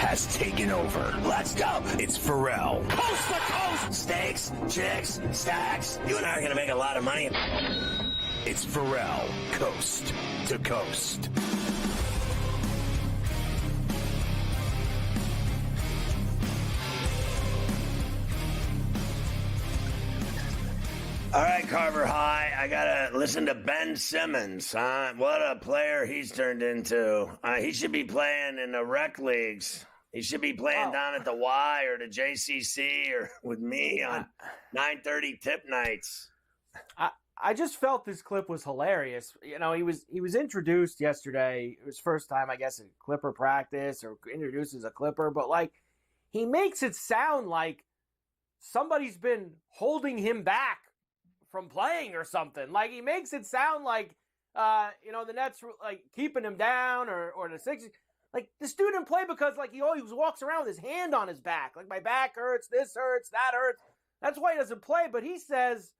has taken over. Let's go. It's Ferrall. Coast to coast. Steaks, chicks, stacks. You and I are going to make a lot of money. It's Ferrall, coast to coast. All right, Carver High, I got to listen to Ben Simmons. What a player he's turned into. He should be playing in the rec leagues. He should be playing down at the Y or the JCC or with me on 9:30 tip nights. I just felt this clip was hilarious. You know, he was introduced yesterday. It was first time, I guess, in Clipper practice or introduced as a Clipper. But, like, he makes it sound like somebody's been holding him back from playing or something. Like, he makes it sound like, the Nets were, like, keeping him down or the Sixers. Like, the dude didn't play because, like, he always walks around with his hand on his back. Like, my back hurts, this hurts, that hurts. That's why he doesn't play. But he says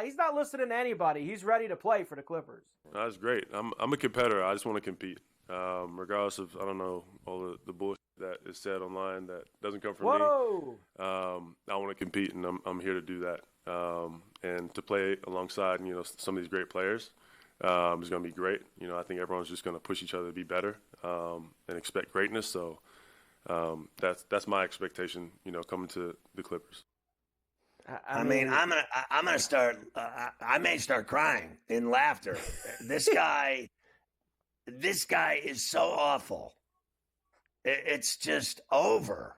he's not listening to anybody. He's ready to play for the Clippers. That's great. I'm a competitor. I just want to compete. Regardless of, I don't know, all the bullshit that is said online that doesn't come from me. I want to compete, and I'm here to do that. And to play alongside, some of these great players is going to be great. I think everyone's just going to push each other to be better and expect greatness. So that's my expectation, coming to the Clippers. I'm gonna start. I may start crying in laughter. This guy is so awful. It's just over.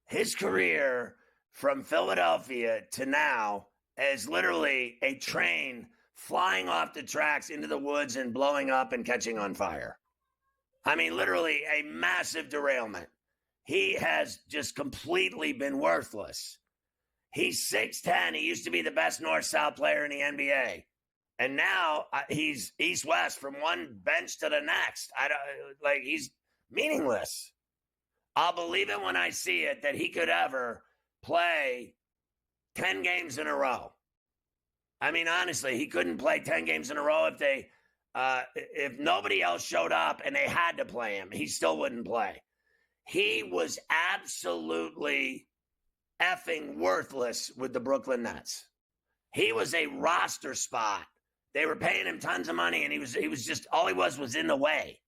His career from Philadelphia to now is literally a train flying off the tracks into the woods and blowing up and catching on fire. I mean, literally a massive derailment. He has just completely been worthless. He's 6'10". He used to be the best north-south player in the NBA. And now he's east-west from one bench to the next. He's meaningless. I'll believe it when I see it that he could ever play 10 games in a row. I mean, honestly, he couldn't play 10 games in a row if nobody else showed up and they had to play him. He still wouldn't play. He was absolutely effing worthless with the Brooklyn Nets. He was a roster spot. They were paying him tons of money, and he was just, all he was in the way.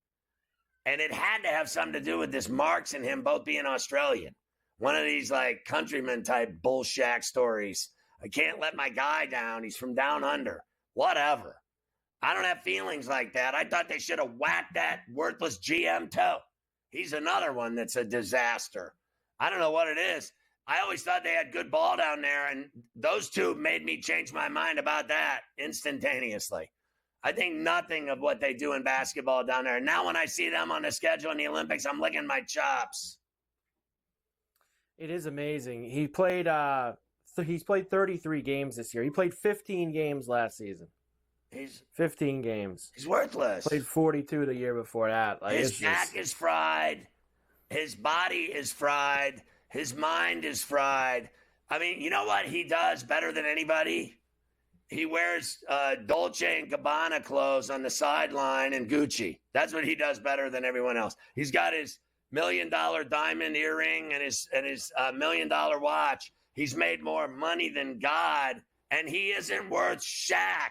And it had to have something to do with this Marks and him both being Australian. One of these, like, countryman type bullshit stories. I can't let my guy down. He's from down under. Whatever. I don't have feelings like that. I thought they should have whacked that worthless GM too. He's another one that's a disaster. I don't know what it is. I always thought they had good ball down there, and those two made me change my mind about that instantaneously. I think nothing of what they do in basketball down there. Now when I see them on the schedule in the Olympics, I'm licking my chops. It is amazing. He's played 33 games this year. He played 15 games last season. 15 games. He's worthless. Played 42 the year before that. His back is fried. His body is fried. His mind is fried. I mean, you know what he does better than anybody? He wears Dolce & Gabbana clothes on the sideline and Gucci. That's what he does better than everyone else. He's got his $1 million diamond earring and his $1 million watch. He's made more money than God, and he isn't worth Shaq.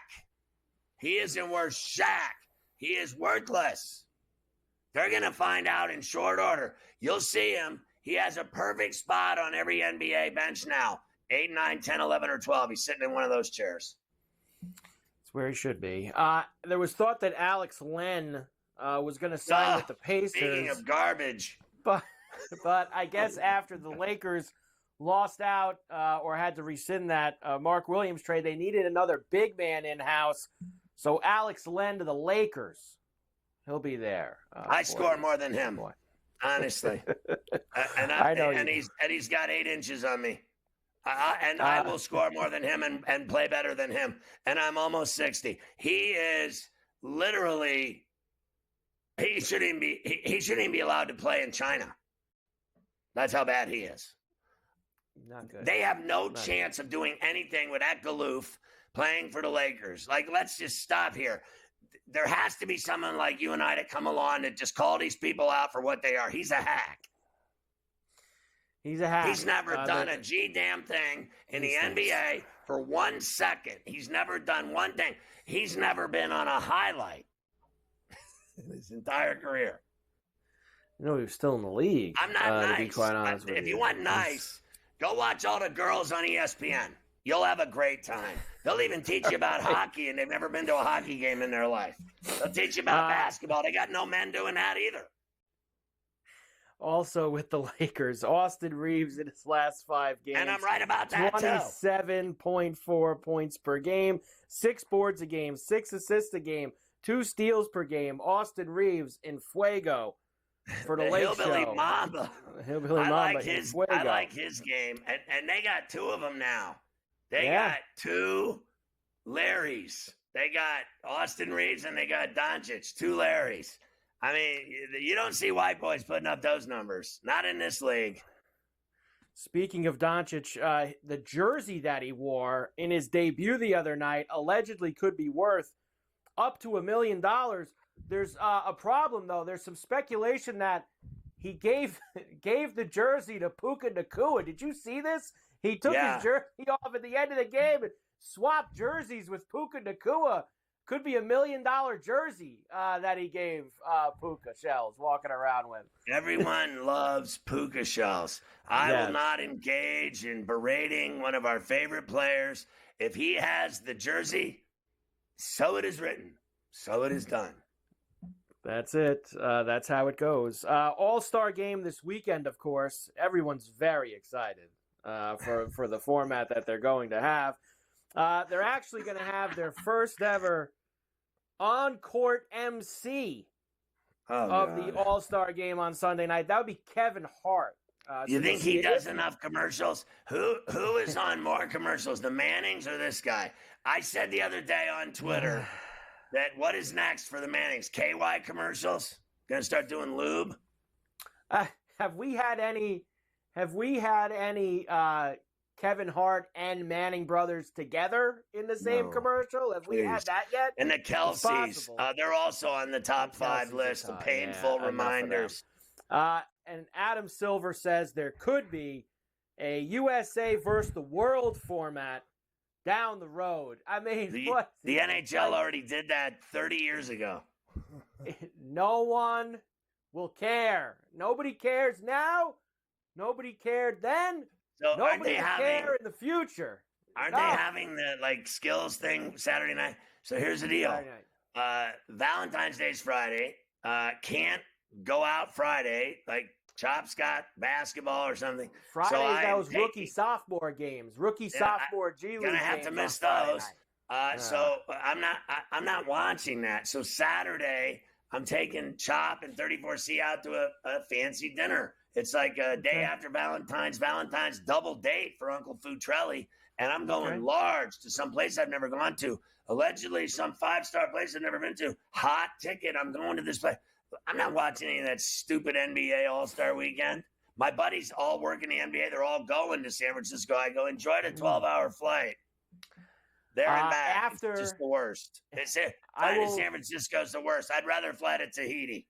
He isn't worth Shaq. He is worthless. They're going to find out in short order. You'll see him. He has a perfect spot on every NBA bench now. 8, 9, 10, 11, or 12. He's sitting in one of those chairs. That's where he should be. There was thought that Alex Len was going to sign with the Pacers. Speaking of garbage. But I guess after the Lakers lost out or had to rescind that Mark Williams trade, they needed another big man in-house. So Alex Len to the Lakers. He'll be there. I score more than him. Boy. Honestly, I know he's got 8 inches on me, I will score more than him and play better than him. And I'm almost 60. He is literally. He shouldn't even be allowed to play in China. That's how bad he is. Not good. They have no chance of doing anything with that Galoof playing for the Lakers. Like, let's just stop here. There has to be someone like you and I that come along and just call these people out for what they are. He's a hack. He's a hack. He's never done a G-damn thing in the NBA for 1 second. He's never done one thing. He's never been on a highlight in his entire career. He was still in the league. I'm not nice. To be quite honest with if you want nice, go watch all the girls on ESPN. You'll have a great time. They'll even teach you about hockey, and they've never been to a hockey game in their life. They'll teach you about basketball. They got no men doing that either. Also with the Lakers, Austin Reeves in his last 5 games. And I'm right about that, 27.4 points per game, 6 boards a game, 6 assists a game, 2 steals per game. Austin Reeves in fuego for the Lake Hillbilly Show. Mamba. Hillbilly I Mamba. like his game. And they got 2 of them now. They got 2 Larrys. They got Austin Reeves and they got Doncic, 2 Larrys. I mean, you don't see white boys putting up those numbers. Not in this league. Speaking of Doncic, the jersey that he wore in his debut the other night allegedly could be worth up to $1 million. There's a problem, though. There's some speculation that he gave the jersey to Puka Nacua. Did you see this? He took his jersey off at the end of the game and swapped jerseys with Puka Nacua. Could be $1 million jersey that he gave Puka Shells walking around with. Everyone loves Puka Shells. I will not engage in berating one of our favorite players. If he has the jersey, so it is written. So it is done. That's it. That's how it goes. All-Star game this weekend, of course. Everyone's very excited for the format that they're going to have. They're actually going to have their first ever on-court MC of the All-Star game on Sunday night. That would be Kevin Hart. You think he does enough commercials? Who is on more commercials, the Mannings or this guy? I said the other day on Twitter that what is next for the Mannings? KY commercials? Going to start doing lube? Have we had any Kevin Hart and Manning brothers together in the same commercial? Have we had that yet? And the Kelseys, they're also on the top 5 list of painful reminders. And Adam Silver says there could be a USA versus the world format down the road. I mean, the NHL already did that 30 years ago. No one will care. Nobody cares now. Nobody cared then. So nobody will care in the future. Aren't they having the skills thing Saturday night? So here's the deal. Valentine's Day's Friday. Can't go out Friday. Chop's got basketball or something. Friday, those rookie-sophomore games. Rookie-sophomore G League games. Gonna have to miss those. So I'm not watching that. So Saturday, I'm taking Chop and 34C out to a fancy dinner. It's like a day after Valentine's double date for Uncle Futrelli. And I'm going large to some place I've never gone to. Allegedly, some 5-star place I've never been to. Hot ticket. I'm going to this place. I'm not watching any of that stupid NBA All-Star weekend. My buddies all work in the NBA. They're all going to San Francisco. I go, enjoy the 12-hour flight. There and back. It's just the worst. Flying to San Francisco is the worst. I'd rather fly to Tahiti.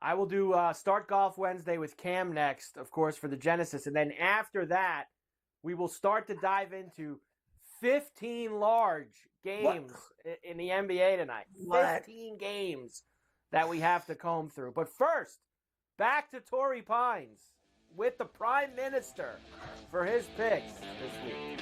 I will do Start Golf Wednesday with Cam next, of course, for the Genesis. And then after that, we will start to dive into 15 large games in the NBA tonight. 15 games that we have to comb through. But first, back to Torrey Pines with the Prime Minister for his picks this week.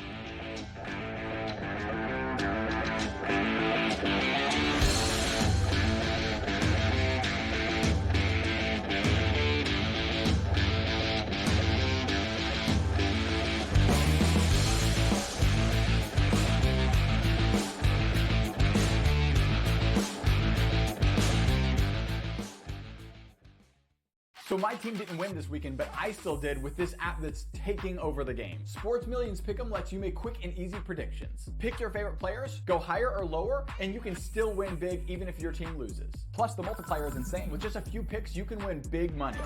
So my team didn't win this weekend, but I still did with this app that's taking over the game. Sports Millions Pick'em lets you make quick and easy predictions. Pick your favorite players, go higher or lower, and you can still win big even if your team loses. Plus, the multiplier is insane. With just a few picks, you can win big money.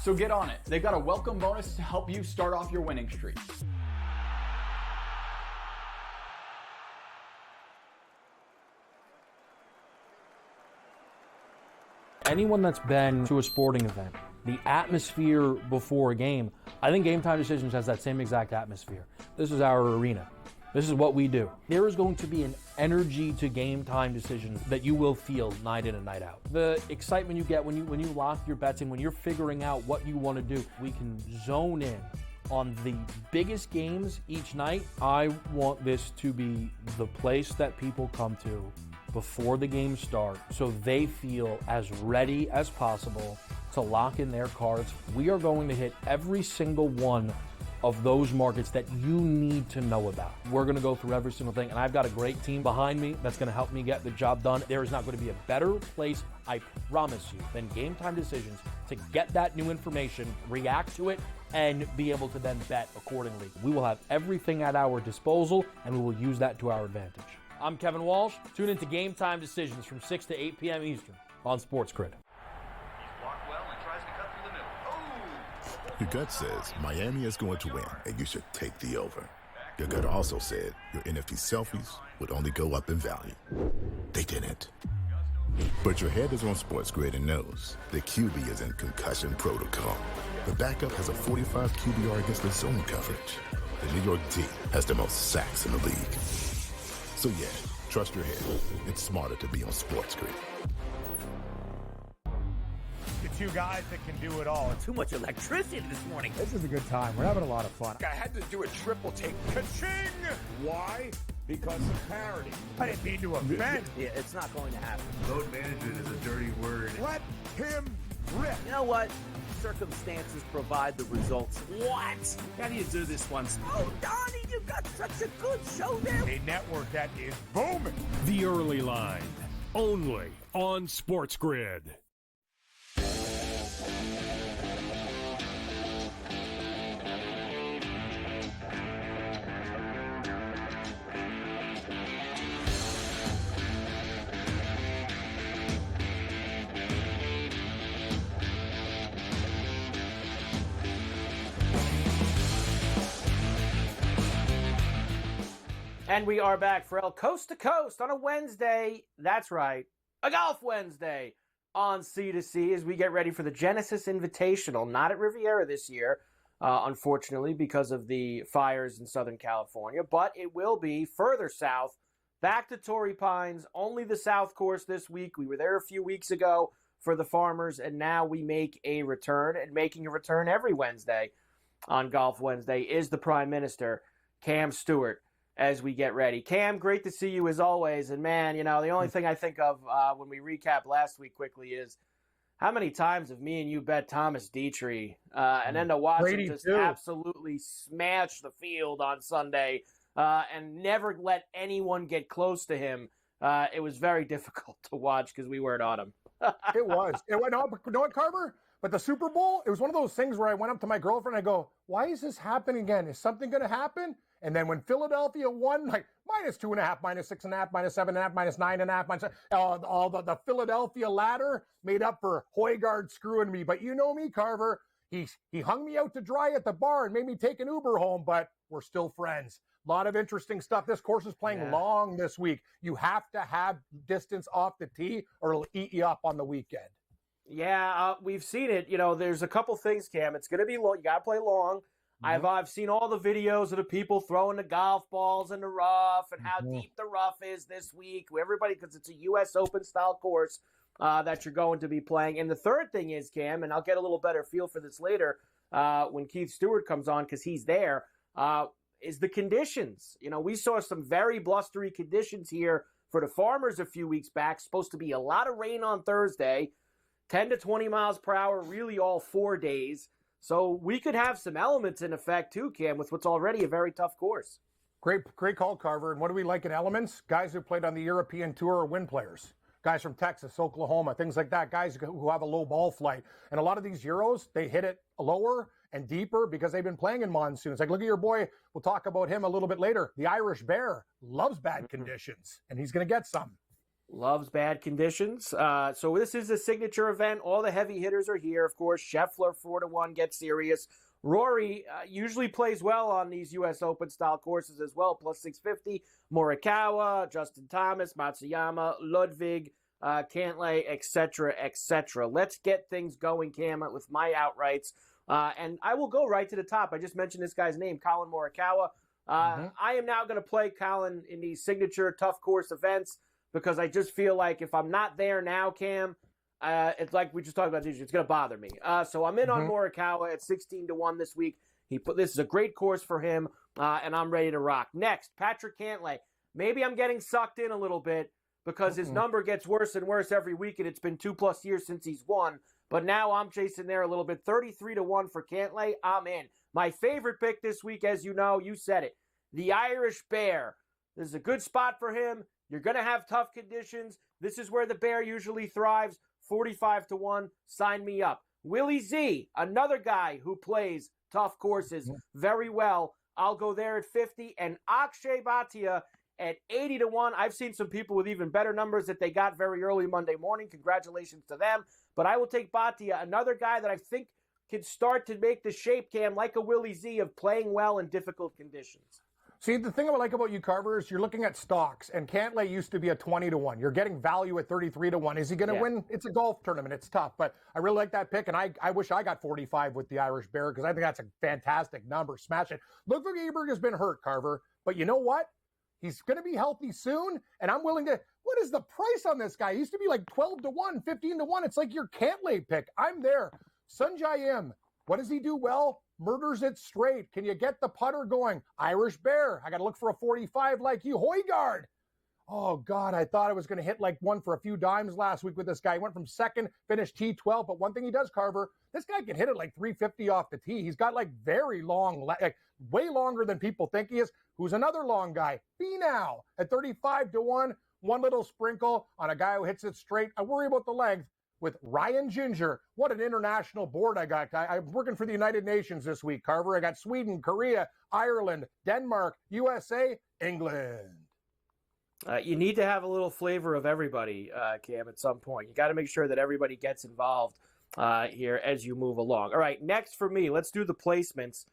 So get on it. They've got a welcome bonus to help you start off your winning streak. Anyone that's been to a sporting event, the atmosphere before a game, I think Game Time Decisions has that same exact atmosphere. This is our arena. This is what we do. There is going to be an energy to Game Time Decisions that you will feel night in and night out. The excitement you get when you lock your bets in, when you're figuring out what you want to do, we can zone in on the biggest games each night. I want this to be the place that people come to before the games start so they feel as ready as possible to lock in their cards. We are going to hit every single one of those markets that you need to know about. We're going to go through every single thing, and I've got a great team behind me that's going to help me get the job done. There is not going to be a better place, I promise you, than Game Time Decisions to get that new information, react to it, and be able to then bet accordingly. We will have everything at our disposal, and we will use that to our advantage. I'm Kevin Walsh. Tune into Game Time Decisions from 6 to 8 p.m. Eastern on SportsGrid. Your gut says Miami is going to win, and you should take the over. Your gut also said your NFT selfies would only go up in value. They didn't. But your head is on SportsGrid and knows the QB is in concussion protocol. The backup has a 45 QBR against the zone coverage. The New York D has the most sacks in the league. So yeah, trust your head. It's smarter to be on SportsGrid. The two guys that can do it all. Too much electricity this morning. This is a good time. We're having a lot of fun. I had to do a triple take. Ka-ching! Why? Because of parity. I didn't mean to offend. Yeah, it's not going to happen. Load management is a dirty word. Let him rip. You know what? Circumstances provide the results. What? How do you do this once? Oh, Donnie, you got such a good show there. A network that is booming. The Early Line, only on SportsGrid. And we are back, Ferrall, coast to coast on a Wednesday. That's right, a Golf Wednesday on C2C as we get ready for the Genesis Invitational. Not at Riviera this year, unfortunately, because of the fires in Southern California, but it will be further south, back to Torrey Pines, only the South Course this week. We were there a few weeks ago for the Farmers, and now we make a return, and making a return every Wednesday on Golf Wednesday is the Prime Minister, Cam Stewart, as we get ready. Cam, great to see you as always. And man, you know, the only thing I think of when we recap last week quickly is how many times have me and you bet Thomas Dietrich and then to watch him just absolutely smash the field on Sunday and never let anyone get close to him. It was very difficult to watch because we weren't on him. It was. You know what, Carver? But the Super Bowl, it was one of those things where I went up to my girlfriend and I go, why is this happening again? Is something going to happen? And then when Philadelphia won, like -2.5, -6.5, -7.5, -9.5, all the Philadelphia ladder made up for Højgaard screwing me. But you know me, Carver. He hung me out to dry at the bar and made me take an Uber home, but we're still friends. A lot of interesting stuff. This course is playing long this week. You have to have distance off the tee or it'll eat you up on the weekend. Yeah, we've seen it. You know, there's a couple things, Cam. It's going to be long. You got to play long. I've seen all the videos of the people throwing the golf balls in the rough and how deep the rough is this week. Everybody, because it's a U.S. Open style course that you're going to be playing. And the third thing is, Cam, and I'll get a little better feel for this later when Keith Stewart comes on because he's there, is the conditions. You know, we saw some very blustery conditions here for the Farmers a few weeks back. Supposed to be a lot of rain on Thursday, 10 to 20 miles per hour, really all 4 days. So we could have some elements in effect too, Cam, with what's already a very tough course. Great call, Carver. And what do we like in elements? Guys who played on the European Tour are win players. Guys from Texas, Oklahoma, things like that. Guys who have a low ball flight. And a lot of these Euros, they hit it lower and deeper because they've been playing in monsoons. Like, look at your boy. We'll talk about him a little bit later. The Irish Bear loves bad conditions, and he's going to get some. Loves bad conditions. So this is a signature event. All the heavy hitters are here. Of course, Scheffler 4-1 gets serious. Rory usually plays well on these U.S. Open style courses as well. Plus 650. Morikawa, Justin Thomas, Matsuyama, Ludwig, Cantlay, etc., etc. Let's get things going, Cam, with my outrights. And I will go right to the top. I just mentioned this guy's name, Colin Morikawa. I am now going to play Colin in these signature tough course events because I just feel like if I'm not there now, Cam, it's like we just talked about, it's going to bother me. So I'm in on Morikawa at 16-1 this week. This is a great course for him, and I'm ready to rock. Next, Patrick Cantlay. Maybe I'm getting sucked in a little bit because his number gets worse and worse every week, and it's been 2+ years since he's won. But now I'm chasing there a little bit. 33-1 for Cantlay. I'm in. My favorite pick this week, as you know, you said it, the Irish Bear. This is a good spot for him. You're going to have tough conditions. This is where the Bear usually thrives. 45-1. Sign me up. Willie Z, another guy who plays tough courses very well. I'll go there at 50. And Akshay Bhatia at 80-1. I've seen some people with even better numbers that they got very early Monday morning. Congratulations to them. But I will take Bhatia, another guy that I think can start to make the shape, Cam, like a Willie Z, of playing well in difficult conditions. See, the thing I like about you, Carver, is you're looking at stocks, and Cantlay used to be a 20-1. You're getting value at 33-1. Is he going to win? It's a golf tournament. It's tough, but I really like that pick, and I wish I got 45 with the Irish Bear because I think that's a fantastic number. Smash it. Ludwig Eberg has been hurt, Carver, but you know what? He's going to be healthy soon, and I'm willing to – what is the price on this guy? He used to be like 12-1, 15-1. It's like your Cantlay pick. I'm there. Sunjay M. What does he do well? Murders it straight. Can you get the putter going? Irish Bear. I got to look for a 45 like you. Højgaard. Oh, God, I thought I was going to hit like one for a few dimes last week with this guy. He went from second, finished T12. But one thing he does, Carver, this guy can hit it like 350 off the tee. He's got like very long, like way longer than people think he is. Who's another long guy? Finau at 35-1. One little sprinkle on a guy who hits it straight. I worry about the length with Ryan Ginger. What an international board I got. I'm working for the United Nations this week, Carver. I got Sweden, Korea, Ireland, Denmark, USA, England. You need to have a little flavor of everybody, Cam, at some point. You got to make sure that everybody gets involved here as you move along. All right, next for me, let's do the placements.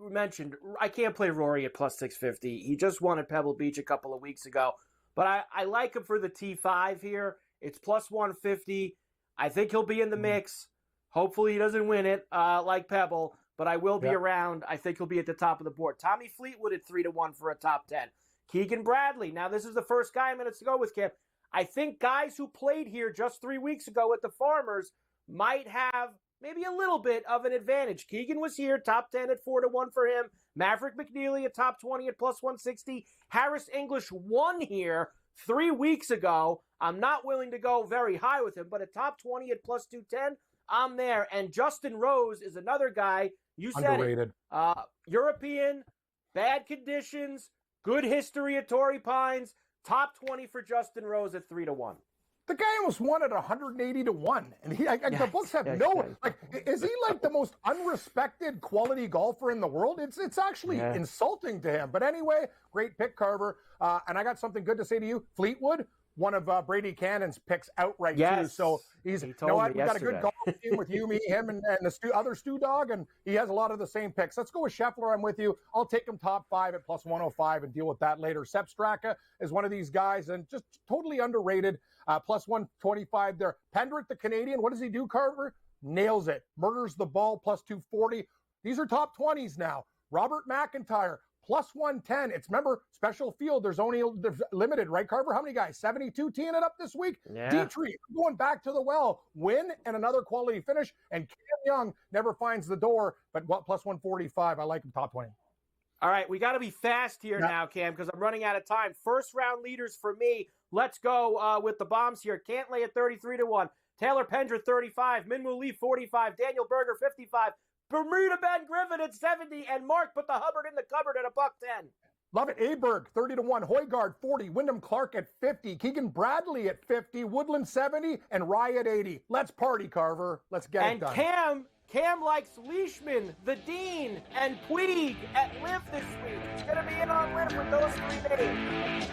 We mentioned I can't play Rory at plus 650. He just won at Pebble Beach a couple of weeks ago. But I like him for the T5 here. It's plus 150. I think he'll be in the mix. Hopefully he doesn't win it like Pebble, but I will be around. I think he'll be at the top of the board. Tommy Fleetwood at 3-1 for a top 10. Keegan Bradley. Now, this is the first guy I'm going to go with, Kim. I think guys who played here just 3 weeks ago at the Farmers might have maybe a little bit of an advantage. Keegan was here, top 10 at 4-1 for him. Maverick McNeely at top 20 at plus 160. Harris English won here 3 weeks ago. I'm not willing to go very high with him, but at top 20 at plus 210, I'm there. And Justin Rose is another guy. You said underrated. European, bad conditions, good history at Torrey Pines. Top 20 for Justin Rose at 3-1. The guy almost won at 180-1, and the books have is he like the most unrespected quality golfer in the world? It's actually insulting to him. But anyway, great pick, Carver. And I got something good to say to you. Fleetwood, one of Brady Cannon's picks outright too. So he got a good golf team with you, me, him, and the other Stu Dog, and he has a lot of the same picks. Let's go with Scheffler. I'm with you. I'll take him top 5 at plus 105 and deal with that later. Sepp Straka is one of these guys and just totally underrated. Plus 125 there. Pendrith, the Canadian, what does he do, Carver? Nails it. Murders the ball, plus 240. These are top 20s now. Robert McIntyre, plus 110. It's, remember, special field. There's only limited, right, Carver? How many guys? 72 teeing it up this week? Yeah. Dietrich going back to the well. Win and another quality finish. And Cam Young never finds the door, but plus 145. I like him top 20. All right, we got to be fast here now, Cam, because I'm running out of time. First round leaders for me. Let's go with the bombs here. Cantlay at 33-1. Taylor Pendrith 35. Minwoo Lee 45. Daniel Berger 55. Bermuda Ben Griffin at 70. And Mark put the Hubbard in the cupboard at $110. Love it. Aberg 30-1. Højgaard 40. Wyndham Clark at 50. Keegan Bradley at 50. Woodland 70. And Rye at 80. Let's party, Carver. Let's get it done. And Cam likes Leishman, the Dean, and Puig at Liv this week. He's going to be in on Liv with those 3 names.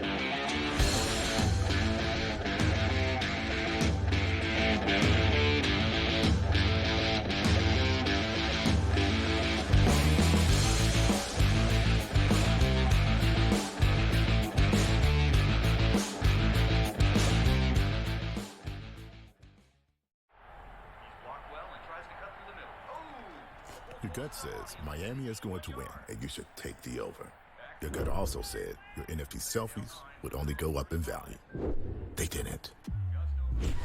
Your gut says Miami is going to win, and you should take the over. Your gut also said your NFT selfies would only go up in value. They didn't.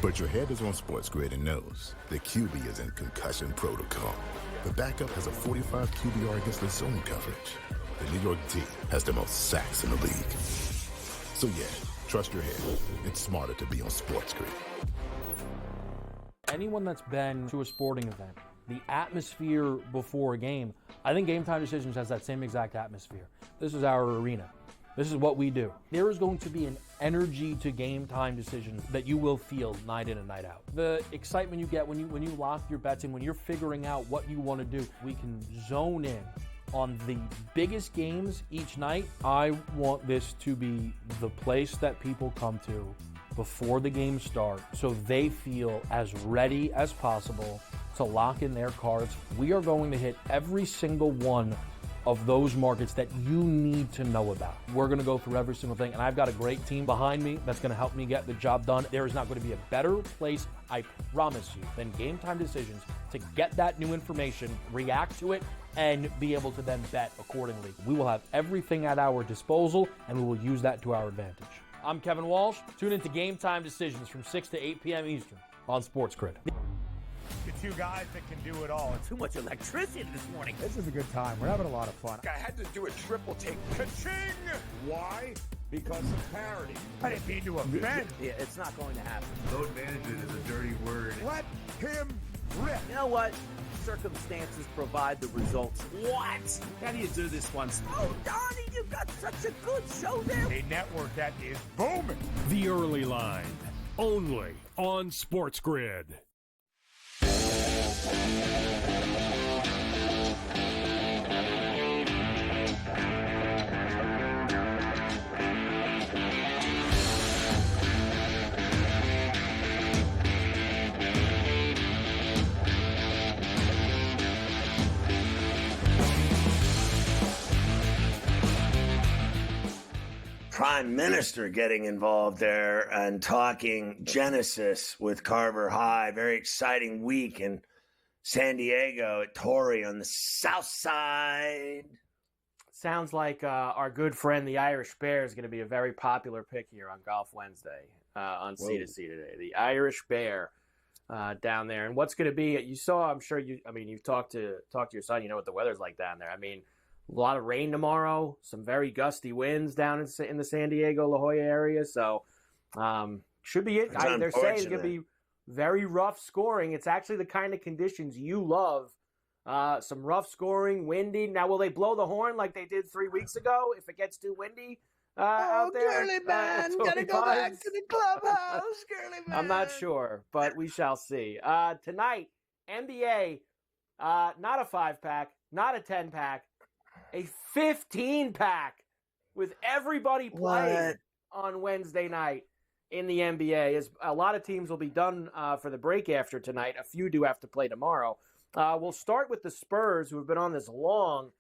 But your head is on SportsGrid and knows the QB is in concussion protocol. The backup has a 45 QBR against the zone coverage. The New York D has the most sacks in the league. So yeah, trust your head. It's smarter to be on SportsGrid. Anyone that's been to a sporting event, the atmosphere before a game, I think Game Time Decisions has that same exact atmosphere. This is our arena. This is what we do. There is going to be an energy to Game Time Decisions that you will feel night in and night out. The excitement you get when you lock your bets in, when you're figuring out what you want to do, we can zone in on the biggest games each night. I want this to be the place that people come to before the games start so they feel as ready as possible to lock in their cards. We are going to hit every single one of those markets that you need to know about. We're going to go through every single thing, and I've got a great team behind me that's going to help me get the job done. There is not going to be a better place, I promise you, than Game Time Decisions to get that new information, react to it, and be able to then bet accordingly. We will have everything at our disposal, and we will use that to our advantage. I'm Kevin Walsh. Tune into Game Time Decisions from 6 to 8 p.m. Eastern on SportsGrid. The two guys that can do it all. Too much electricity this morning. This is a good time. We're having a lot of fun. I had to do a triple take. Ka-ching! Why? Because of parity. I didn't mean to offend. Yeah, it's not going to happen. Load management is a dirty word. Let him rip. You know what? Circumstances provide the results. What? How do you do this one? Oh, Donnie, you've got such a good show there. A network that is booming. The Early Line, only on SportsGrid. Prime Minister getting involved there and talking Genesis with Carver High. Very exciting week in San Diego at Torrey on the south side. Sounds like our good friend, the Irish Bear, is going to be a very popular pick here on Golf Wednesday on C2C today. The Irish Bear down there. And what's going to be, you saw, I'm sure you've talked to your son, you know what the weather's like down there. I mean, a lot of rain tomorrow, some very gusty winds down in the San Diego, La Jolla area. So should be it. They're saying it's going to be very rough scoring. It's actually the kind of conditions you love. Some rough scoring, windy. Now, will they blow the horn like they did 3 weeks ago if it gets too windy out there? Girly man, gotta go back to the clubhouse, girly man. I'm not sure, but we shall see. Tonight, NBA, not a 5-pack, not a 10-pack, a 15-pack with everybody playing on Wednesday night in the NBA. As a lot of teams will be done for the break after tonight. A few do have to play tomorrow. We'll start with the Spurs, who have been on this long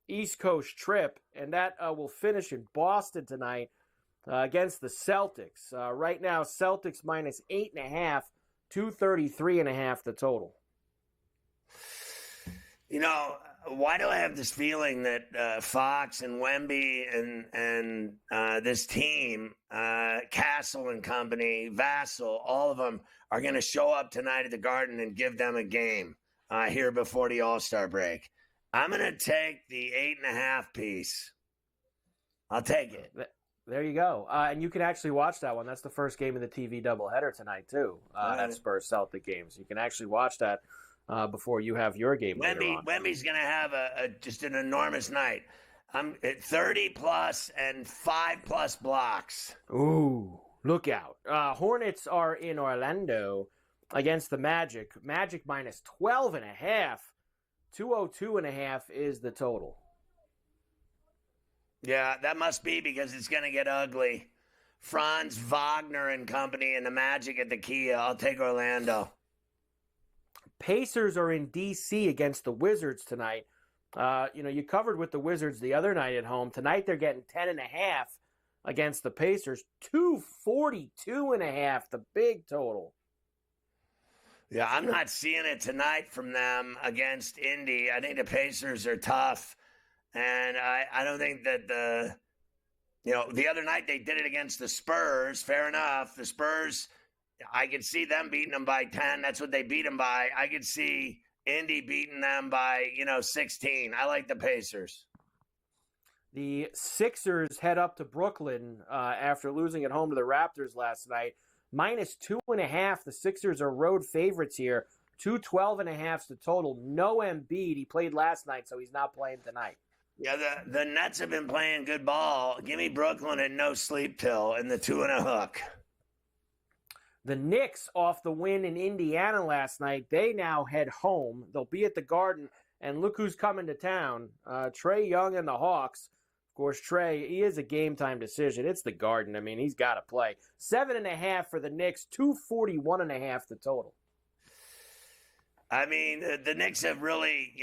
East Coast trip, and that will finish in Boston tonight against the Celtics. Right now, Celtics minus 8.5, 233.5 the total. You know, why do I have this feeling that Fox and Wemby and this team, Castle and company, Vassell, all of them are going to show up tonight at the Garden and give them a game here before the All-Star break? I'm going to take the 8.5 piece. I'll take it. There you go. And you can actually watch that one. That's the first game of the TV doubleheader tonight, too. That Spurs-Celtic game. So you can actually watch that before you have your game later on. Wemby's going to have just an enormous night. I'm at 30-plus and 5+ blocks. Ooh, look out. Hornets are in Orlando against the Magic. Magic minus 12.5. 202.5 is the total. Yeah, that must be because it's going to get ugly. Franz Wagner and company and the Magic at the Kia. I'll take Orlando. Pacers are in D.C. against the Wizards tonight. You covered with the Wizards the other night at home. Tonight they're getting 10.5 against the Pacers. 242.5, the big total. Yeah, I'm not seeing it tonight from them against Indy. I think the Pacers are tough, and I don't think that the other night they did it against the Spurs. Fair enough. The Spurs, I could see them beating them by 10. That's what they beat them by. I could see Indy beating them by, 16. I like the Pacers. The Sixers head up to Brooklyn after losing at home to the Raptors last night. -2.5. The Sixers are road favorites here. 212.5 the total. No Embiid. He played last night, so he's not playing tonight. Yeah, the Nets have been playing good ball. Give me Brooklyn and no sleep till and the 2.5. The Knicks, off the win in Indiana last night, they now head home. They'll be at the Garden, and look who's coming to town. Trae Young and the Hawks. Of course, Trae, he is a game-time decision. It's the Garden. I mean, he's got to play. 7.5 for the Knicks, 241.5 the total. I mean, the Knicks have really,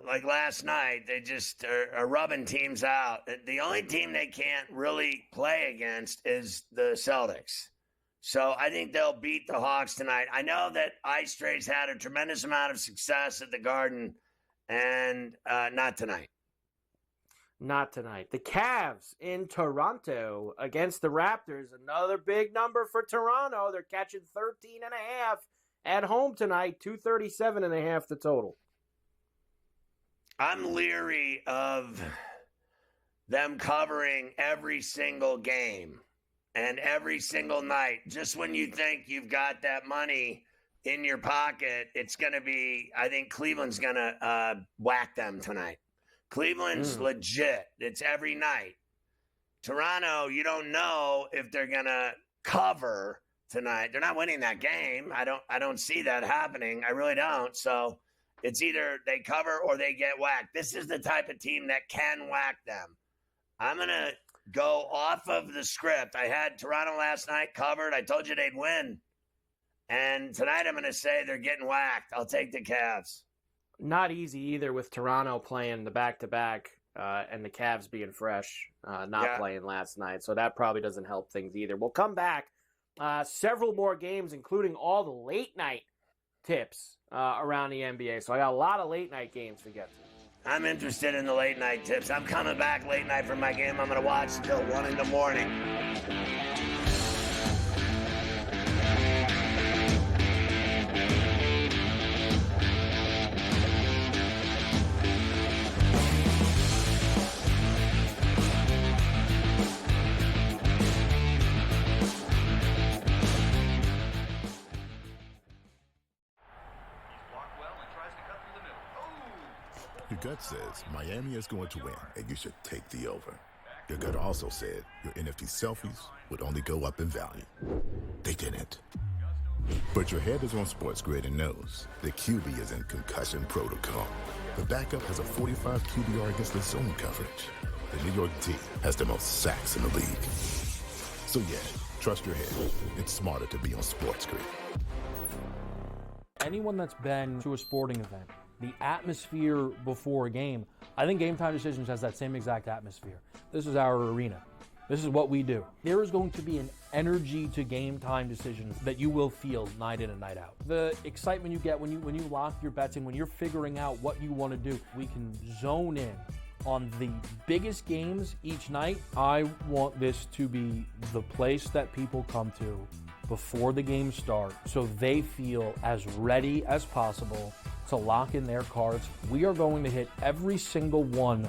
like last night, they just are rubbing teams out. The only team they can't really play against is the Celtics. So I think they'll beat the Hawks tonight. I know that Ice Trae's had a tremendous amount of success at the Garden, and not tonight. Not tonight. The Cavs in Toronto against the Raptors. Another big number for Toronto. They're catching 13.5 at home tonight. 237.5 the total. I'm leery of them covering every single game and every single night. Just when you think you've got that money in your pocket, it's going to be, I think Cleveland's going to whack them tonight. Cleveland's legit. It's every night. Toronto, you don't know if they're going to cover tonight. They're not winning that game. I don't see that happening. I really don't. So it's either they cover or they get whacked. This is the type of team that can whack them. I'm going to go off of the script. I had Toronto last night covered. I told you they'd win. And tonight I'm going to say they're getting whacked. I'll take the Cavs. Not easy either with Toronto playing the back-to-back and the Cavs being fresh, playing last night. So that probably doesn't help things either. We'll come back. Several more games, including all the late-night tips around the NBA. So I got a lot of late-night games to get to. I'm interested in the late-night tips. I'm coming back late night from my game. I'm going to watch till 1 in the morning. Your gut says Miami is going to win, and you should take the over. Your gut also said your NFT selfies would only go up in value. They didn't. But your head is on SportsGrid and knows the QB is in concussion protocol. The backup has a 45 QBR against the zone coverage. The New York team has the most sacks in the league. So yeah, trust your head. It's smarter to be on SportsGrid. Anyone that's been to a sporting event, the atmosphere before a game, I think Game Time Decisions has that same exact atmosphere. This is our arena. This is what we do. There is going to be an energy to Game Time Decisions that you will feel night in and night out. The excitement you get when you lock your bets in, when you're figuring out what you want to do, we can zone in on the biggest games each night. I want this to be the place that people come to before the games start so they feel as ready as possible to lock in their cards. We are going to hit every single one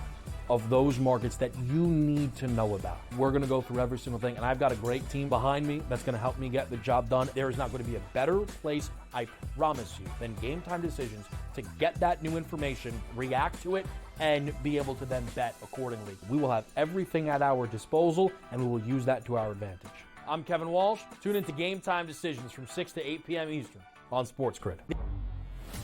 of those markets that you need to know about. We're going to go through every single thing, and I've got a great team behind me that's going to help me get the job done. There is not going to be a better place, I promise you, than Game Time Decisions to get that new information, react to it, and be able to then bet accordingly. We will have everything at our disposal, and we will use that to our advantage. I'm Kevin Walsh. Tune into Game Time Decisions from 6 to 8 p.m. Eastern on SportsGrid.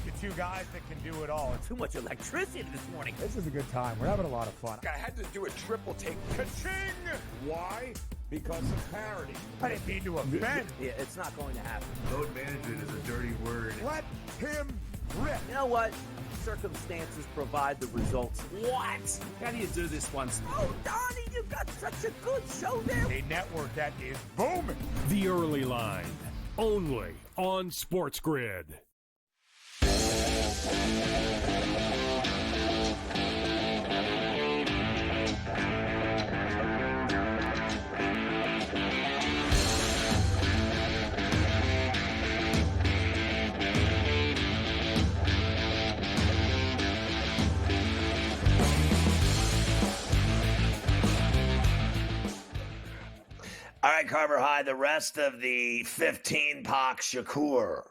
The two guys that can do it all. Too much electricity this morning. This is a good time. We're having a lot of fun. I had to do a triple take. Ka-ching! Why? Because of parity. I didn't mean to offend. Yeah, it's not going to happen. Load management is a dirty word. Let him rip. You know what? Circumstances provide the results. What? How do you do this once? Oh, Donnie, you got such a good show there. A network that is booming. The Early Line, only on SportsGrid. All right, Carver High, the rest of the 15 Pak Shakur.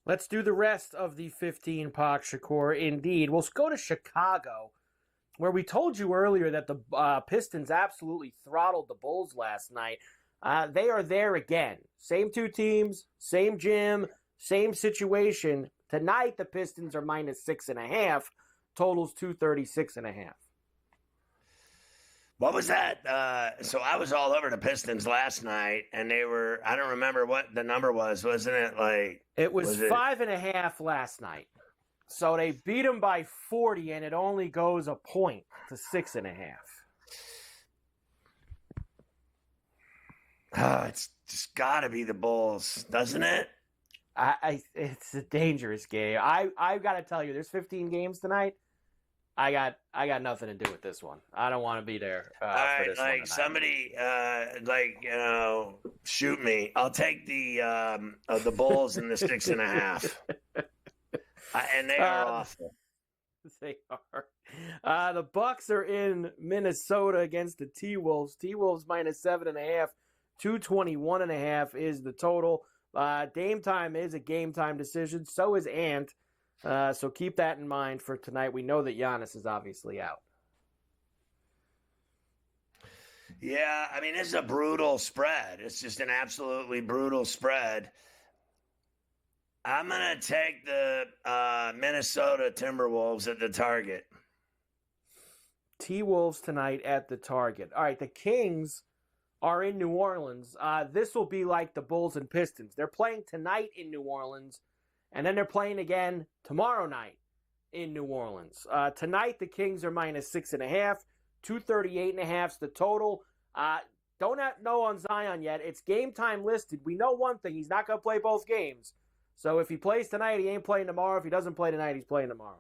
Let's do the rest of the 15 Pak Shakur. Indeed. We'll go to Chicago, where we told you earlier that the Pistons absolutely throttled the Bulls last night. They are there again. Same two teams, same gym, same situation. Tonight, the Pistons are minus 6.5. Totals 236.5. What was that? So I was all over the Pistons last night, and they were, I don't remember what the number was. Wasn't it like? It was 5.5 last night. So they beat them by 40, and it only goes a point to 6.5. It's just got to be the Bulls, doesn't it? It's a dangerous game. I've got to tell you, there's 15 games tonight. I got nothing to do with this one. I don't want to be there. All right, for this like one somebody, shoot me. I'll take the Bulls and the 6.5. And they are awful. They are. The Bucks are in Minnesota against the T-Wolves. T-Wolves minus 7.5. 221.5 is the total. Dame time is a game time decision. So is Ant. So keep that in mind for tonight. We know that Giannis is obviously out. Yeah, I mean, this is a brutal spread. It's just an absolutely brutal spread. I'm going to take the Minnesota Timberwolves at the Target. T-Wolves tonight at the Target. All right, the Kings are in New Orleans. This will be like the Bulls and Pistons. They're playing tonight in New Orleans. And then they're playing again tomorrow night in New Orleans. Tonight, the Kings are minus 6.5. 238.5 is the total. Don't know on Zion yet. It's game time listed. We know one thing. He's not going to play both games. So if he plays tonight, he ain't playing tomorrow. If he doesn't play tonight, he's playing tomorrow.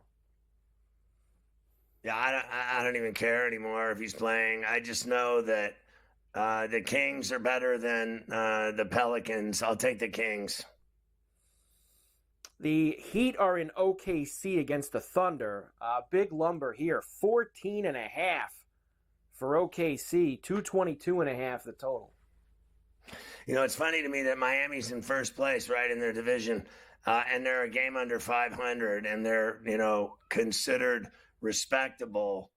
Yeah, I don't even care anymore if he's playing. I just know that the Kings are better than the Pelicans. I'll take the Kings. The Heat are in OKC against the Thunder. Big lumber here, 14.5 for OKC, 222.5 the total. You know, it's funny to me that Miami's in first place, right, in their division, and they're a game under 500, and they're, considered respectable.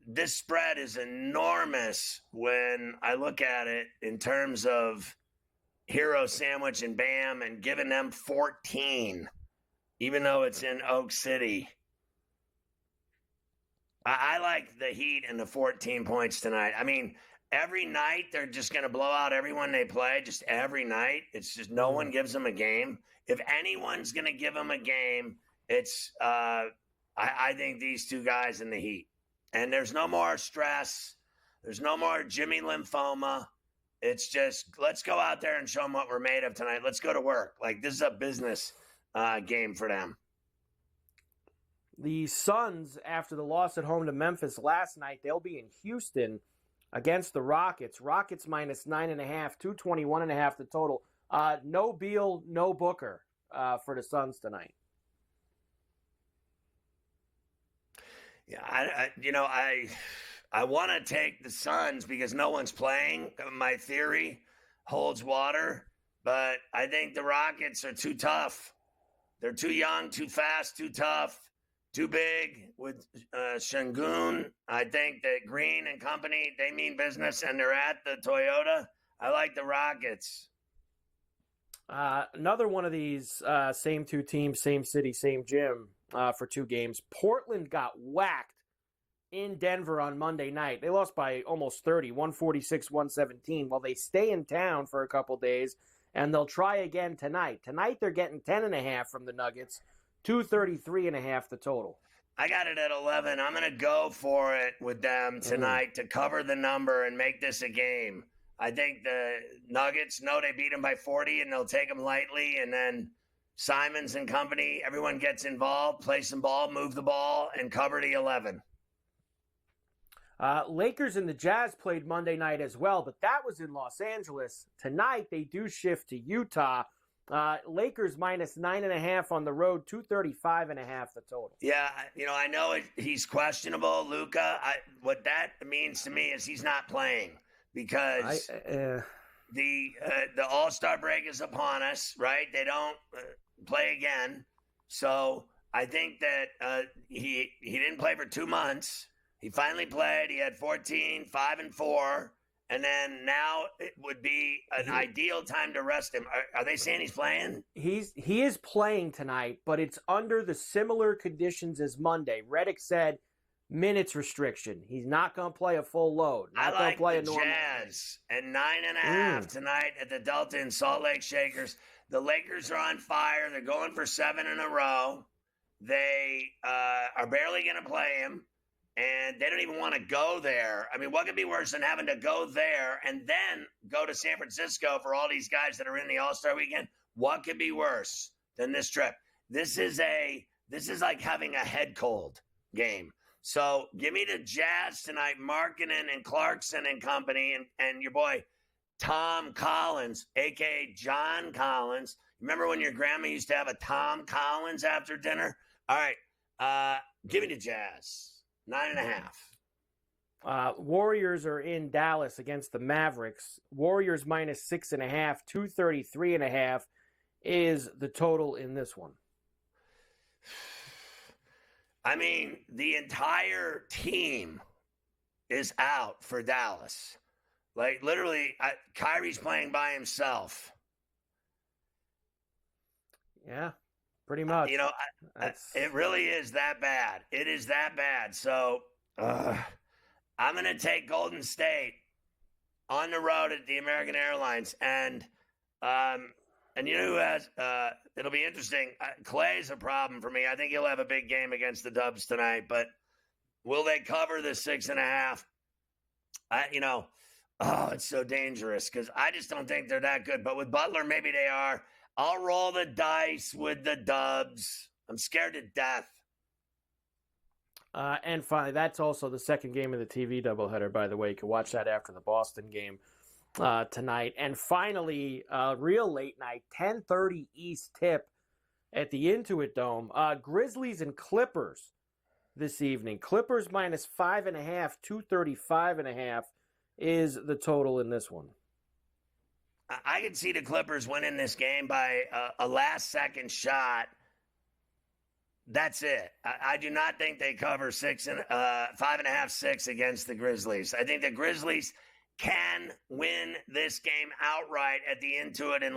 This spread is enormous when I look at it in terms of Hero Sandwich and Bam and giving them 14, even though it's in Oak City. I like the Heat and the 14 points tonight. I mean, every night they're just going to blow out everyone they play, just every night. It's just no one gives them a game. If anyone's going to give them a game, it's I think these two guys in the Heat. And there's no more stress. There's no more Jimmy lymphoma. It's just, let's go out there and show them what we're made of tonight. Let's go to work. Like, this is a business game for them. The Suns, after the loss at home to Memphis last night, they'll be in Houston against the Rockets. Rockets minus 9.5, 221.5 the total. No Beal, no Booker for the Suns tonight. Yeah, I want to take the Suns because no one's playing. My theory holds water, but I think the Rockets are too tough. They're too young, too fast, too tough, too big with Şengün. I think that Green and company, they mean business, and they're at the Toyota. I like the Rockets. Another one of these same two teams, same city, same gym for two games. Portland got whacked in Denver on Monday night. They lost by almost 30, 146-117. Well, they stay in town for a couple days, and they'll try again tonight. Tonight, they're getting 10.5 from the Nuggets, 233.5 the total. I got it at 11. I'm going to go for it with them tonight to cover the number and make this a game. I think the Nuggets know they beat them by 40 and they'll take them lightly. And then Simons and company, everyone gets involved, play some ball, move the ball, and cover the 11. Lakers and the Jazz played Monday night as well, but that was in Los Angeles. Tonight, they do shift to Utah. Lakers minus 9.5 on the road, 235.5 the total. Yeah, I know he's questionable, Luka. What that means to me is he's not playing because the All-Star break is upon us, right? They don't play again. So I think that he didn't play for 2 months. He finally played. He had 14, 5 and 4. And then now it would be an ideal time to rest him. Are they saying he's playing? He is playing tonight, but it's under the similar conditions as Monday. Reddick said minutes restriction. He's not going to play a full load. Not I like play the a normal Jazz and 9.5 tonight at the Delta in Salt Lake Shakers. The Lakers are on fire. They're going for 7 in a row. They are barely going to play him. And they don't even want to go there. I mean, what could be worse than having to go there and then go to San Francisco for all these guys that are in the All-Star weekend? What could be worse than this trip? This is like having a head cold game. So give me the Jazz tonight, Markkanen and Clarkson and company, and your boy Tom Collins, a.k.a. John Collins. Remember when your grandma used to have a Tom Collins after dinner? All right, give me the Jazz. 9.5. Warriors are in Dallas against the Mavericks. Warriors minus 6.5, 233.5 is the total in this one. I mean, the entire team is out for Dallas. Like, literally, Kyrie's playing by himself. Yeah. Pretty much. It really is that bad. It is that bad. So I'm going to take Golden State on the road at the American Airlines. And you know who has it'll be interesting. Clay's a problem for me. I think he'll have a big game against the Dubs tonight. But will they cover the 6.5? It's so dangerous because I just don't think they're that good. But with Butler, maybe they are. I'll roll the dice with the Dubs. I'm scared to death. And finally, that's also the second game of the TV doubleheader, by the way. You can watch that after the Boston game tonight. And finally, real late night, 10:30 East tip at the Intuit Dome. Grizzlies and Clippers this evening. Clippers minus 5.5, 235.5 is the total in this one. I can see the Clippers winning this game by a last-second shot. That's it. I do not think they cover 5.5, 6 against the Grizzlies. I think the Grizzlies can win this game outright at the Intuit in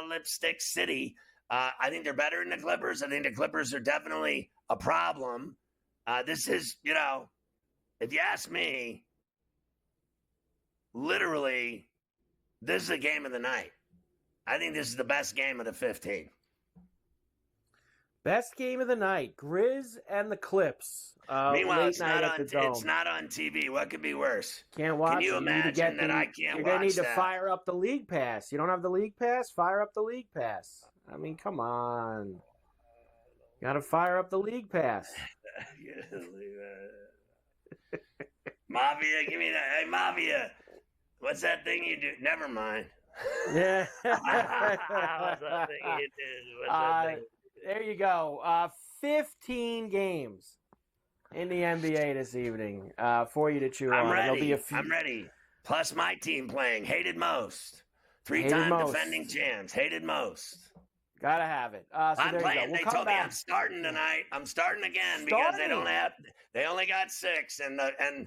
Lipstick City. I think they're better than the Clippers. I think the Clippers are definitely a problem. This is, if you ask me, literally, this is a game of the night. I think this is the best game of the 15. Best game of the night, Grizz and the Clips. Meanwhile, it's not on TV. What could be worse? Can't watch. Can you imagine that I can't watch that? You're going to need to fire up the League Pass. You don't have the League Pass? Fire up the League Pass. I mean, come on. You got to fire up the League Pass. Mafia, give me that. Hey, Mafia. What's that thing you do? Never mind. Yeah. What's that thing you do? What's that thing? There you go. 15 games in the NBA this evening for you to chew on. Ready. There'll be a few. I'm ready. Plus my team playing. Hated most. 3-time defending champs. Hated most. Gotta have it. So I'm there playing. You go. They told me I'm starting tonight. I'm starting again because they only got 6 and I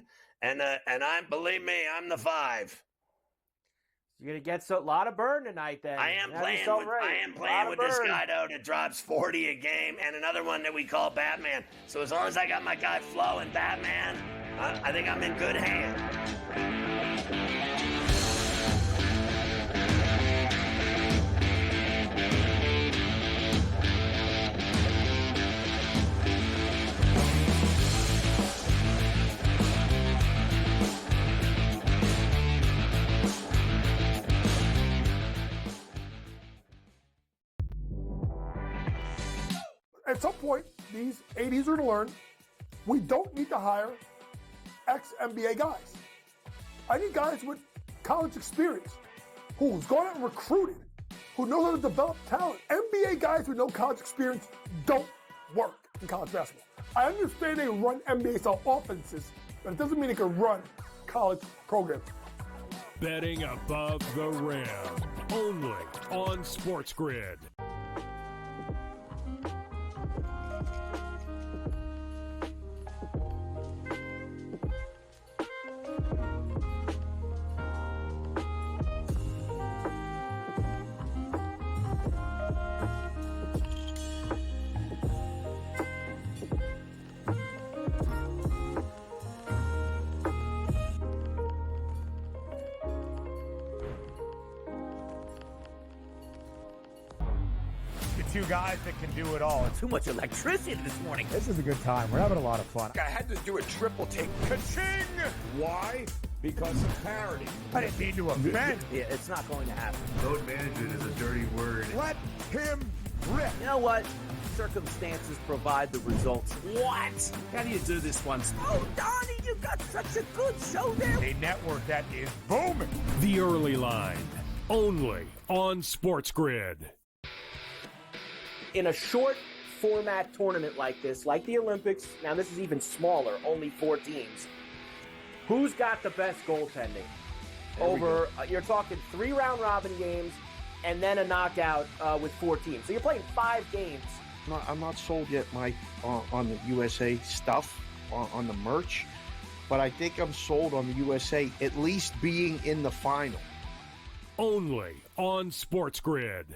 believe me, I'm the 5. You're gonna get a lot of burn tonight. Then I am playing with this guy though that drops 40 a game, and another one that we call Batman. So as long as I got my guy Flo and Batman, I think I'm in good hands. at some point, these ADs are to learn, we don't need to hire ex-NBA guys. I need guys with college experience, who's gone out and recruited, who knows how to develop talent. NBA guys with no college experience don't work in college basketball. I understand they run NBA-style offenses, but it doesn't mean they can run college programs. Betting above the rim, only on SportsGrid. Two guys that can do it all. Too much electricity this morning. This is a good time. We're having a lot of fun. I had to do a triple take. Ka-ching! Why? Because of parity. I didn't mean to offend. Yeah, it's not going to happen. Load management is a dirty word. Let him rip. You know what? Circumstances provide the results. What? How do you do this once? Oh, Donnie, you got such a good show there. A network that is booming. The Early Line, only on SportsGrid. In a short format tournament like this, like the Olympics, now this is even smaller, only 4 teams. Who's got the best goaltending? You're talking 3 round robin games and then a knockout with 4 teams. So you're playing 5 games. I'm not sold yet, Mike, on the USA stuff, on the merch, but I think I'm sold on the USA at least being in the final. Only on SportsGrid.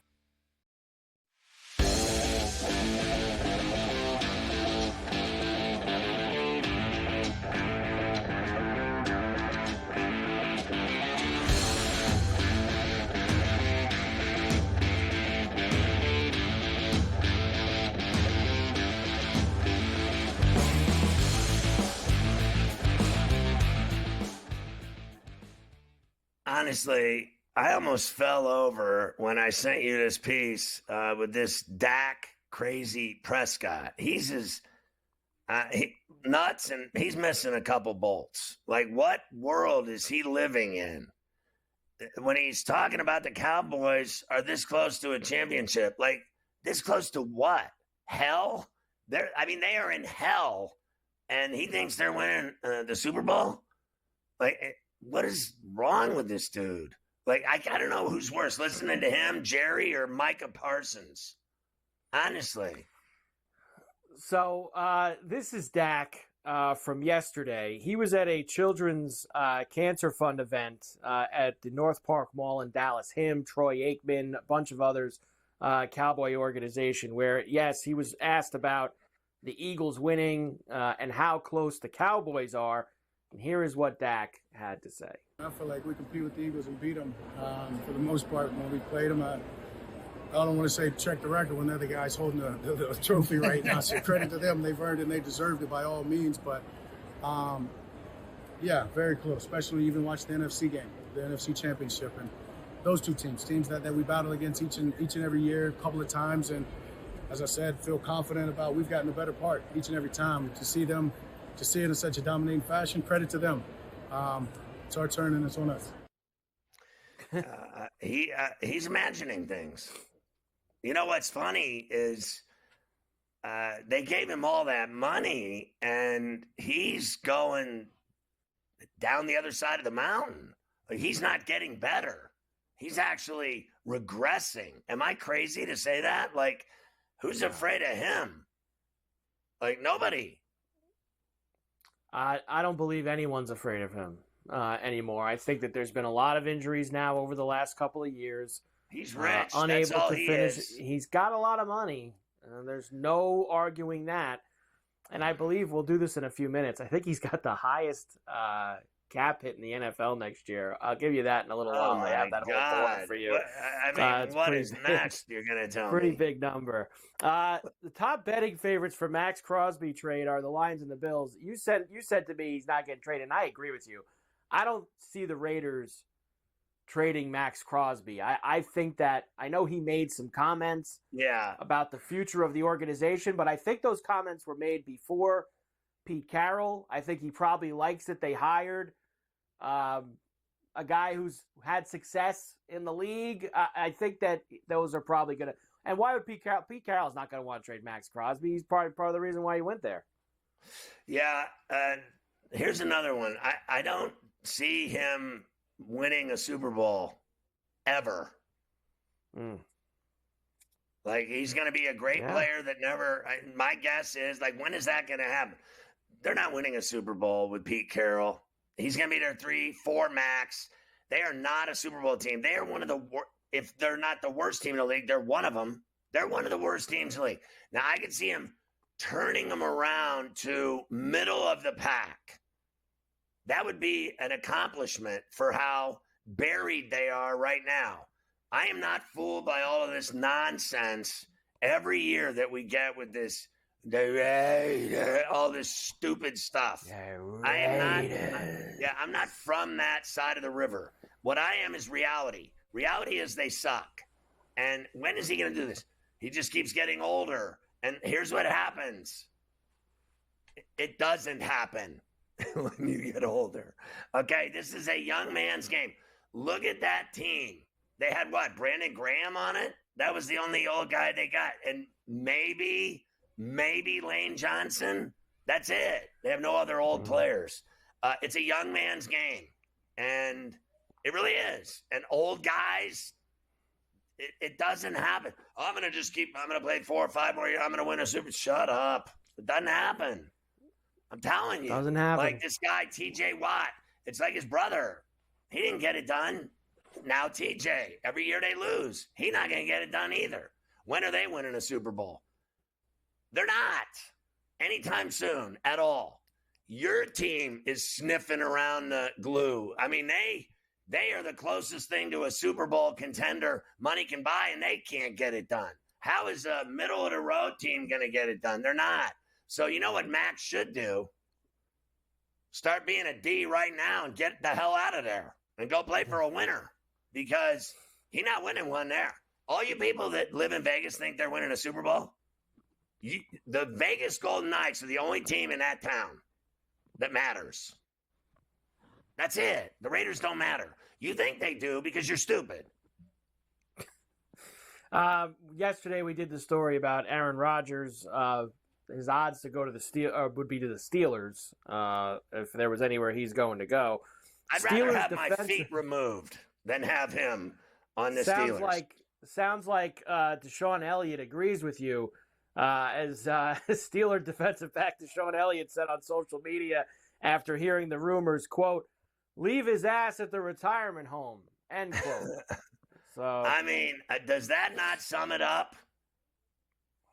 Honestly, I almost fell over when I sent you this piece with this Dak crazy Prescott. He's nuts, and he's missing a couple bolts. Like, what world is he living in? When he's talking about the Cowboys are this close to a championship, like, this close to what? Hell? They are in hell, and he thinks they're winning the Super Bowl? Like, what is wrong with this dude? Like, I don't know who's worse, listening to him, Jerry, or Micah Parsons. Honestly. So this is Dak from yesterday. He was at a children's cancer fund event at the North Park Mall in Dallas. Him, Troy Aikman, a bunch of others, Cowboy organization, where, yes, he was asked about the Eagles winning and how close the Cowboys are. And here is what Dak had to say. I feel like we compete with the Eagles and beat them for the most part when we played them. I don't want to say check the record when they're the guys holding the trophy right now. So credit to them. They've earned it and they deserved it by all means. But, yeah, very close, especially even watch the NFC game, the NFC Championship. And those two teams that we battle against each and every year a couple of times. And as I said, feel confident about we've gotten the better part each and every time. To see them, to see it in such a dominating fashion, credit to them. It's our turn and it's on us. He's imagining things. You know what's funny is they gave him all that money and he's going down the other side of the mountain. He's not getting better. He's actually regressing. Am I crazy to say that? Like, who's afraid of him? Like, nobody. I don't believe anyone's afraid of him anymore. I think that there's been a lot of injuries now over the last couple of years. He's rich. Unable That's all to finish. Is. He's got a lot of money. There's no arguing that. And I believe we'll do this in a few minutes. I think he's got the highest cap hit in the NFL next year. I'll give you that in a little while. I have that whole board for you. What is next? You're going to tell me. Pretty big number. The top betting favorites for Max Crosby trade are the Lions and the Bills. You said to me he's not getting traded, and I agree with you. I don't see the Raiders trading Max Crosby. I think that I know he made some comments about the future of the organization, but I think those comments were made before Pete Carroll. I think he probably likes that they hired a guy who's had success in the league. I think that those are probably going to. And why would Pete Carroll? Pete Carroll's not going to want to trade Max Crosby. He's probably part of the reason why he went there. Yeah. Here's another one. I don't see him winning a Super Bowl ever. Like, he's going to be a great player that never. My guess is, like, when is that going to happen? They're not winning a Super Bowl with Pete Carroll. He's going to be their 3-4 max. They are not a Super Bowl team. They are one of the if they're not the worst team in the league, they're one of them. They're one of the worst teams in the league. Now, I can see him turning them around to middle of the pack. That would be an accomplishment for how buried they are right now. I am not fooled by all of this nonsense every year that we get with this, all this stupid stuff. I'm not from that side of the river. What I am is reality. Reality is they suck. And when is he going to do this? He just keeps getting older. And here's what happens. It doesn't happen when you get older. Okay, this is a young man's game. Look at that team. They had what? Brandon Graham on it? That was the only old guy they got. And maybe Lane Johnson. That's it. They have no other old players. It's a young man's game. And it really is. And old guys, it doesn't happen. I'm going to play 4 or 5 more years. I'm going to win a Super. Shut up. It doesn't happen. I'm telling you. Doesn't happen. Like this guy, TJ Watt. It's like his brother. He didn't get it done. Now TJ. Every year they lose. He's not going to get it done either. When are they winning a Super Bowl? They're not. Anytime soon at all. Your team is sniffing around the glue. I mean, they are the closest thing to a Super Bowl contender money can buy, and they can't get it done. How is a middle-of-the-road team going to get it done? They're not. So you know what Max should do? Start being a D right now and get the hell out of there and go play for a winner, because he's not winning one there. All you people that live in Vegas think they're winning a Super Bowl? The Vegas Golden Knights are the only team in that town that matters. That's it. The Raiders don't matter. You think they do because you're stupid. Yesterday we did the story about Aaron Rodgers. His odds to go to the would be to the Steelers if there was anywhere he's going to go. I'd rather have my feet removed than have him on the Steelers. Sounds like Deshaun Elliott agrees with you. As Steeler defensive back Deshaun Elliott said on social media after hearing the rumors, quote, "Leave his ass at the retirement home," end quote. So I mean, does that not sum it up?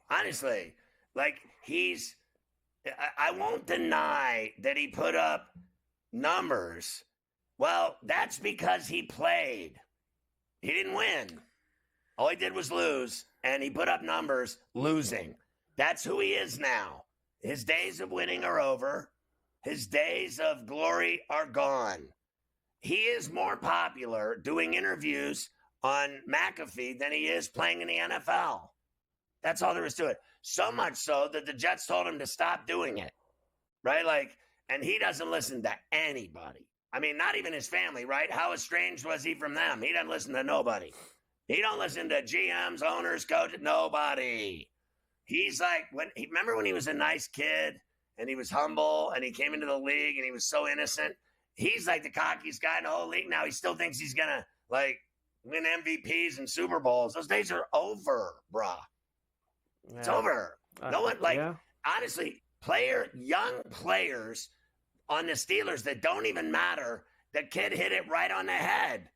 Honestly, like I won't deny that he put up numbers. Well, that's because he played. He didn't win. All he did was lose, and he put up numbers losing. That's who he is now. His days of winning are over. His days of glory are gone. He is more popular doing interviews on McAfee than he is playing in the NFL. That's all there is to it. So much so that the Jets told him to stop doing it, right? And he doesn't listen to anybody. I mean, not even his family, right? How estranged was he from them? He doesn't listen to nobody. He don't listen to GMs, owners, coaches, nobody. He's like, remember when he was a nice kid and he was humble and he came into the league and he was so innocent? He's like the cockiest guy in the whole league now. He still thinks he's going to win MVPs and Super Bowls. Those days are over, brah. Yeah. It's over. No one, honestly, young players on the Steelers that don't even matter, the kid hit it right on the head.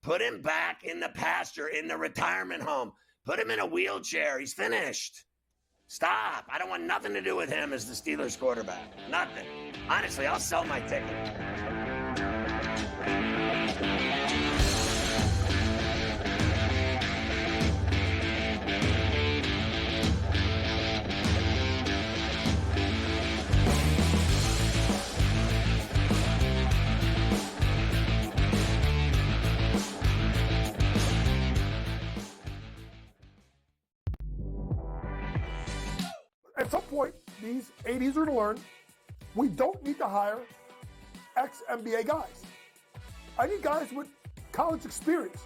Put him back in the pasture, in the retirement home. Put him in a wheelchair. He's finished. Stop. I don't want nothing to do with him as the Steelers quarterback. Nothing. Honestly, I'll sell my ticket. At some point, these ADs are going to learn we don't need to hire ex-NBA guys. I need guys with college experience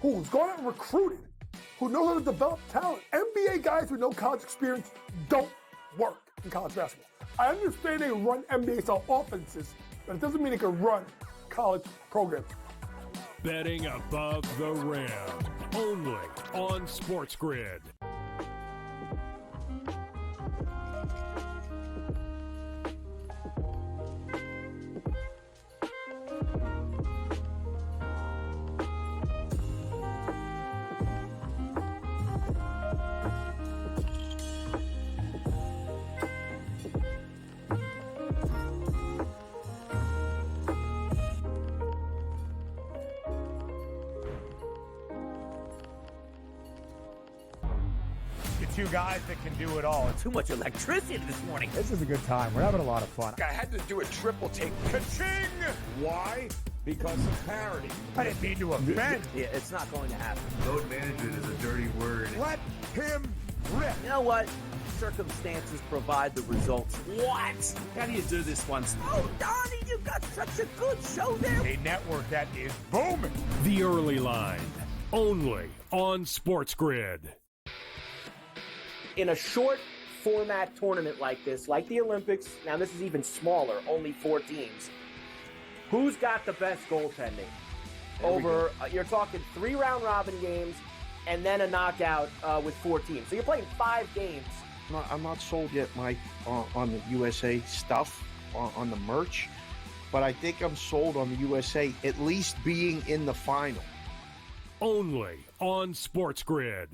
who's gone out and recruited, who know how to develop talent. NBA guys with no college experience don't work in college basketball. I understand they run NBA-style offenses, but it doesn't mean they can run college programs. Betting above the rim, only on SportsGrid. Two guys that can do it all. Too much electricity this morning. This is a good time. We're having a lot of fun. I had to do a triple take. Ka-ching! Why? Because of parity. I didn't mean to offend. Yeah, it's not going to happen. Load management is a dirty word. Let him rip. You know what? Circumstances provide the results. What? How do you do this once? Oh, Donnie, you got such a good show there. A network that is booming. The Early Line, only on SportsGrid. In a short format tournament like this, like the Olympics, now this is even smaller, only 4 teams. Who's got the best goaltending? Over, you're talking 3 round robin games and then a knockout with 4 teams. So you're playing 5 games. I'm not sold yet, Mike, on the USA stuff, on the merch, but I think I'm sold on the USA at least being in the final. Only on SportsGrid.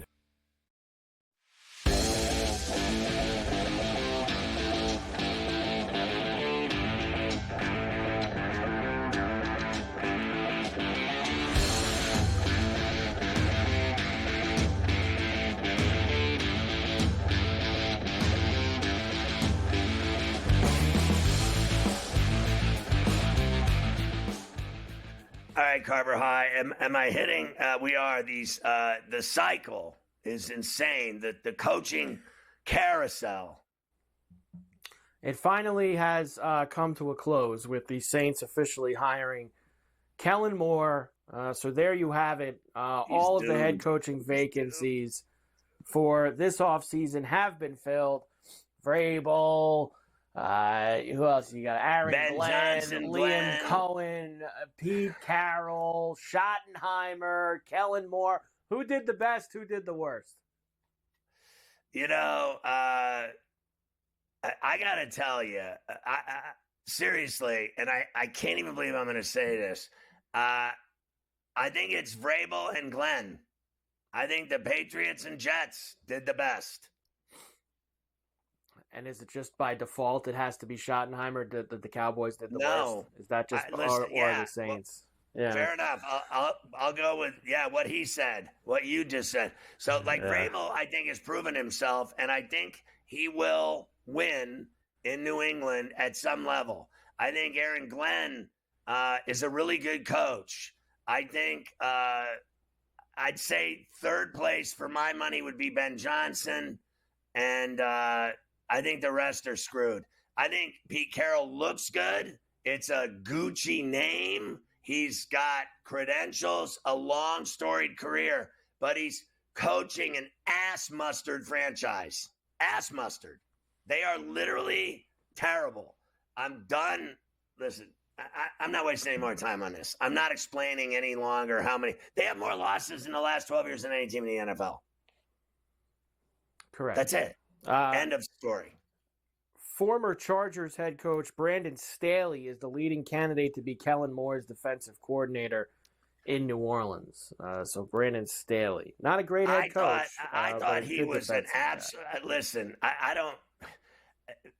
All right, Carver High. Am I hitting? We are. The cycle is insane. The coaching carousel. It finally has come to a close with the Saints officially hiring Kellen Moore. So there you have it. All of the head coaching vacancies for this offseason have been filled. Vrabel. Who else? You got Aaron Ben Glenn, Johnson, Liam Glenn. Cohen, Pete Carroll, Schottenheimer, Kellen Moore. Who did the best? Who did the worst? You know, I got to tell you, seriously, and I can't even believe I'm going to say this. I think it's Vrabel and Glenn. I think the Patriots and Jets did the best. And is it just by default it has to be Schottenheimer that the Cowboys did the No. worst? Is that just or the Saints? Well, fair enough. I'll go with what he said, what you just said. So Vrabel, I think, has proven himself, and I think he will win in New England at some level. I think Aaron Glenn is a really good coach. I think I'd say third place for my money would be Ben Johnson, and I think the rest are screwed. I think Pete Carroll looks good. It's a Gucci name. He's got credentials, a long, storied career, but he's coaching an ass mustard franchise. Ass mustard. They are literally terrible. I'm done. Listen, I'm not wasting any more time on this. I'm not explaining any longer how many. They have more losses in the last 12 years than any team in the NFL. Correct. That's it. End of story. Former Chargers head coach Brandon Staley is the leading candidate to be Kellen Moore's defensive coordinator in New Orleans. So Brandon Staley, not a great head coach. I thought he was an absolute. Listen, I don't.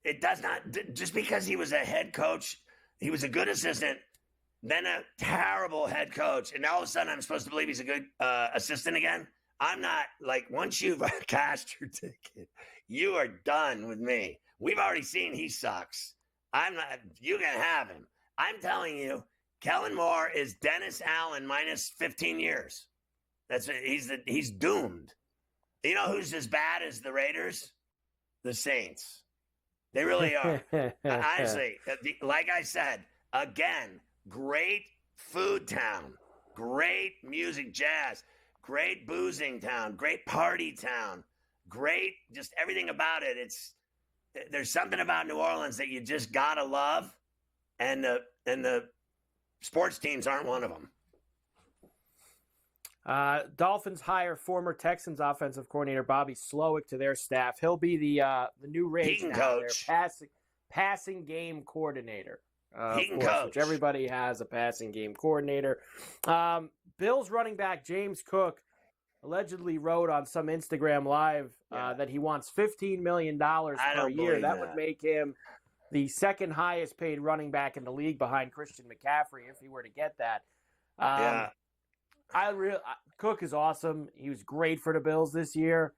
It does not. Just because he was a head coach, he was a good assistant, then a terrible head coach, and all of a sudden I'm supposed to believe he's a good assistant again. I'm not. Once you've cashed your ticket, you are done with me. We've already seen he sucks. I'm not. You can have him. I'm telling you, Kellen Moore is Dennis Allen minus 15 years. He's doomed. You know who's as bad as the Raiders? the Saints. They really are. Honestly, like I said, again, great food town, great music, jazz, great boozing town, great party town, great just everything about it. There's something about New Orleans that you just gotta love, and the sports teams aren't one of them. Dolphins hire former Texans offensive coordinator Bobby Slowick to their staff. He'll be the new Rage now, their passing game coordinator. Which everybody has a passing game coordinator. Bills running back James Cook allegedly wrote on some Instagram Live that he wants $15 million per year. That would make him the second highest paid running back in the league behind Christian McCaffrey if he were to get that. Cook is awesome. He was great for the Bills this year.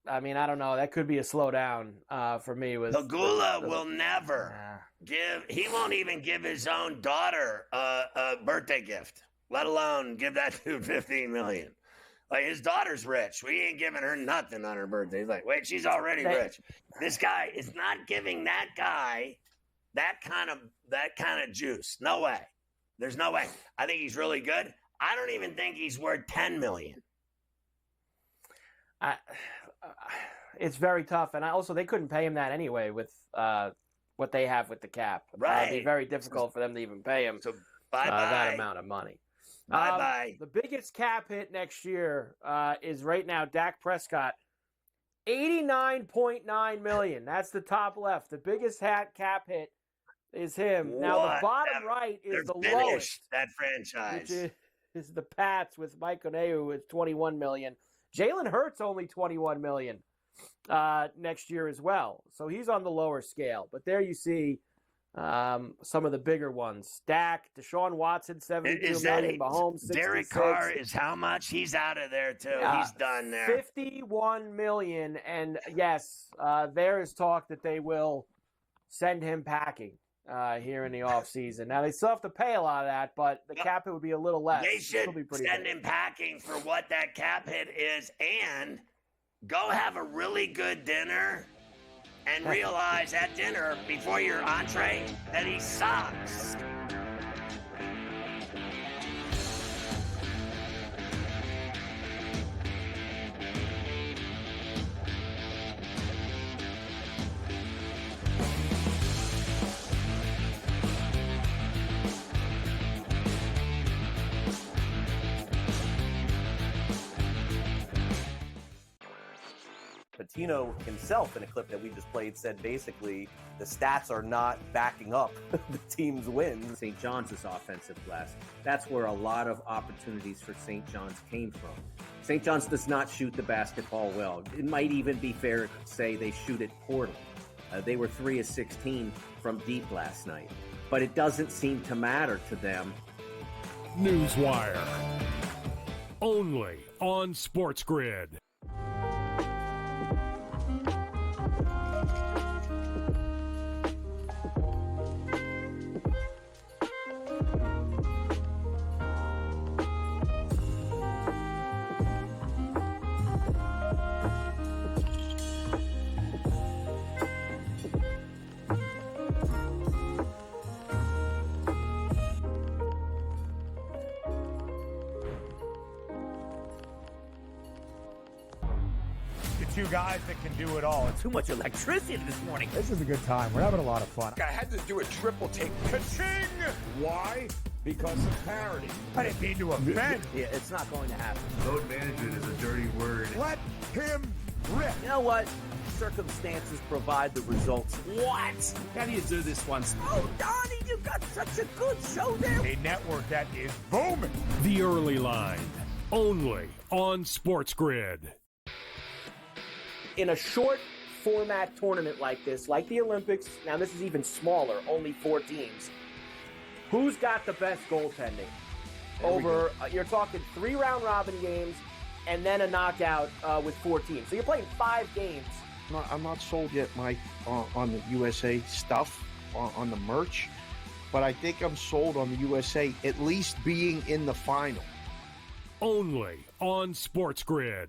I mean, I don't know. That could be a slowdown for me. Pagula will never he won't even give his own daughter a birthday gift, let alone give that dude $15 million. Like, his daughter's rich. We ain't giving her nothing on her birthday. He's like, wait, she's already rich. This guy is not giving that guy that kind of juice. No way. There's no way. I think he's really good. I don't even think he's worth $10 million. It's very tough, and also they couldn't pay him that anyway with what they have with the cap. Right, it'd be very difficult for them to even pay him that amount of money. Bye. The biggest cap hit next year is right now Dak Prescott, $89.9 million. That's the top left. The biggest cap hit is him. Now the bottom right is the lowest. That franchise, which is the Pats with Mike Oneu is $21 million. Jalen Hurts only $21 million next year as well. So he's on the lower scale. But there you see some of the bigger ones. Dak, Deshaun Watson, $72 million. Mahomes, $66 million. Derek Carr is how much? He's out of there, too. He's done there. $51 million. And, yes, there is talk that they will send him packing here in the offseason. Now, they still have to pay a lot of that, but the cap hit would be a little less. They should send him packing for what that cap hit is and go have a really good dinner and realize at dinner before your entree that he sucks. Patino himself, in a clip that we just played, said basically the stats are not backing up the team's wins. St. John's offensive glass. That's where a lot of opportunities for St. John's came from. St. John's does not shoot the basketball well. It might even be fair to say they shoot it poorly. They were 3 of 16 from deep last night. But it doesn't seem to matter to them. Newswire. Only on SportsGrid. Two guys that can do it all. Too much electricity this morning. This is a good time. We're having a lot of fun. I had to do a triple take. Ka-ching! Why? Because of parity. I didn't mean to offend. Yeah, it's not going to happen. Load management is a dirty word. Let him rip. You know what? Circumstances provide the results. What? How do you do this once? Oh, Donnie, you got such a good show there. A network that is booming. The Early Line. Only on SportsGrid. In a short format tournament like this, like the Olympics, now this is even smaller, only 4 teams. Who's got the best goaltending? You're talking 3 round robin games and then a knockout with 4 teams. So you're playing 5 games. I'm not sold yet, Mike, on the USA stuff, on the merch, but I think I'm sold on the USA at least being in the final. Only on SportsGrid.